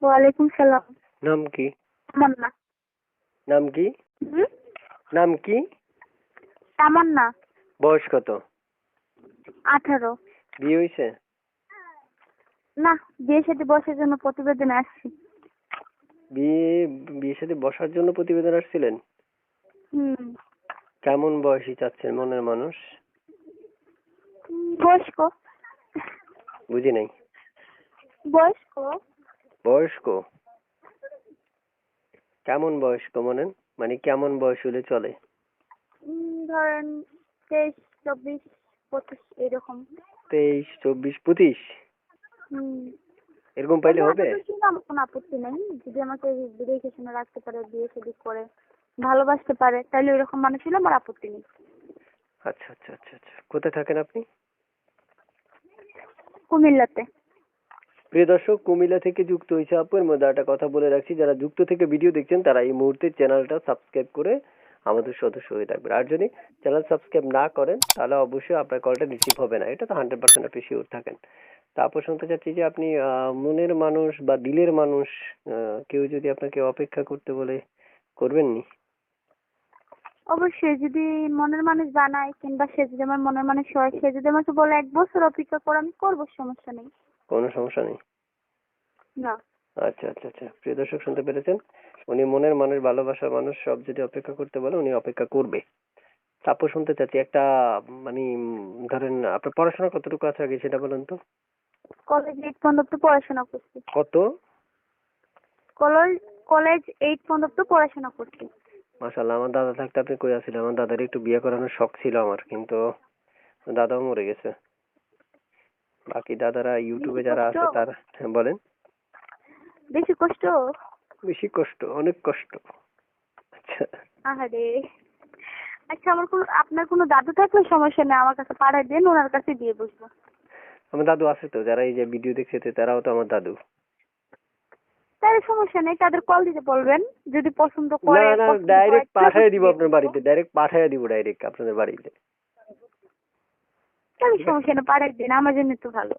ওয়ালাইকুম সালাম। নাম কি? তামান্না। নাম কি? হুম? নাম কি? তামান্না। বয়স কত? 18। বিয়ে হয়েছে? না, বিয়ে সাথে বসার জন্য প্রতিবেদন আসছি। বিয়ে বিয়ের সাথে বসার জন্য প্রতিবেদন আসছিলেন? হুম। কেমন বয়সী চাচ্ছেন মনের মানুষ? বয়স্ক। বুঝি নাই। বয়স্ক। বয়স্ক? কেমন বয়স্ক মনে? মানে কেমন বয়স হলে চলে? ধরেন 23, 24, 25 এরকম। 23, 24, 25 হুম। এরকম পাইলে হবে? আমার কোনো আপত্তি নেই, যদি আমাকে দেখে শুনে রাখতে পারে, বিয়ে শাদী করে ভালোবাসতে পারে, তাহলে ওইরকম মানুষ হলে আমার আপত্তি নেই। আচ্ছা আচ্ছা আচ্ছা আচ্ছা, কোথায় থাকেন আপনি? কুমিল্লাতে। প্রিয় দর্শক, কুমিল্লা থেকে যুক্ত হয়েছে আপু। এর মধ্যে একটা কথা বলে রাখছি, যারা যুক্ত থেকে ভিডিও দেখছেন তারা এই মুহূর্তে চ্যানেলটা সাবস্ক্রাইব করে আমাদের সদস্য হয়ে থাকবেন। আর যদি চ্যানেল সাবস্ক্রাইব না করেন তাহলে অবশ্যই আপনার কলটা রিসিভ হবে না, এটা তো 100% আপনি শিওর থাকেন। তারপর শুনতে চাচ্ছি যে আপনি মনের মানুষ বা দিলের মানুষ, কেউ যদি আপনাকে অপেক্ষা করতে বলে করবেন নি? অবশ্যই, যদি মনের মানুষ বানায় কিংবা সে যদি আমার মনের মানুষ হয়, সে যদি আমাকে বলে 1 বছর অপেক্ষা করে, আমি করবো, সমস্যা নেই। কোনো সমস্যা নেই। না। আচ্ছা আচ্ছা আচ্ছা, প্রিয় দর্শক শুনতে পেরেছেন, উনি মনের মানুষ, ভালোবাসার মানুষ সব যদি অপেক্ষা করতে বলে উনি অপেক্ষা করবে। তারপর শুনতে চাচ্ছি একটা, মানে ধরেন আপনার পড়াশোনা কতটুকু আছে আগে সেটা বলেন তো। কলেজ 8 পর্যন্ত পড়াশোনা করছি। কত? কলেজ কলেজ 8 পর্যন্ত পড়াশোনা করছি। মাশাআল্লাহ, আমার দাদা থাকতে আপনি কই আছিলেন? আমার দাদার একটু বিয়ে করানোর শখ ছিল আমার, কিন্তু দাদাও মরে গেছে। বাকি দাদারা ইউটিউবে বেশি যারা কষ্ট। আছে তারা, হ্যাঁ বলেন। বেশি কষ্ট। বেশি কষ্ট? অনেক কষ্ট। আচ্ছা, আহারে। আচ্ছা, আপনার কোনো দাদু থাকলে সমস্যা নেই, আমার কাছে পাঠায় দেন, ওনার কাছে দিয়ে বসবো। আমার দাদু আছে তো, যারা এই যে ভিডিও দেখছে তারাও তো আমার দাদু। তাহলে সমস্যা নেই, তাদের কল দিতে বলবেন, যদি পছন্দ না করে, না, পছন্দ হয় ডাইরেক্ট তাহলে পাঠিয়ে দিব দিয়ে আপনার বসবো। বাড়িতে, ডাইরেক্ট পাঠিয়ে দিব, ডাইরেক্ট আপনাদের বাড়িতে। তাহলে ঠিক আছে, সমস্যা নেই, পাঠায় দেন, আমার জন্য তো ভালো।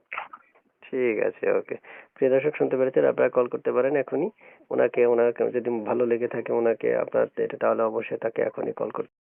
ঠিক আছে, ওকে। প্রিয় দর্শক শুনতে পেরেছেন, আপনারা কল করতে পারেন এখনই ওনাকে। ওনাকে যদি ভালো লেগে থাকে ওনাকে আপনার এটা, তাহলে অবশ্যই তাকে এখনই কল করতে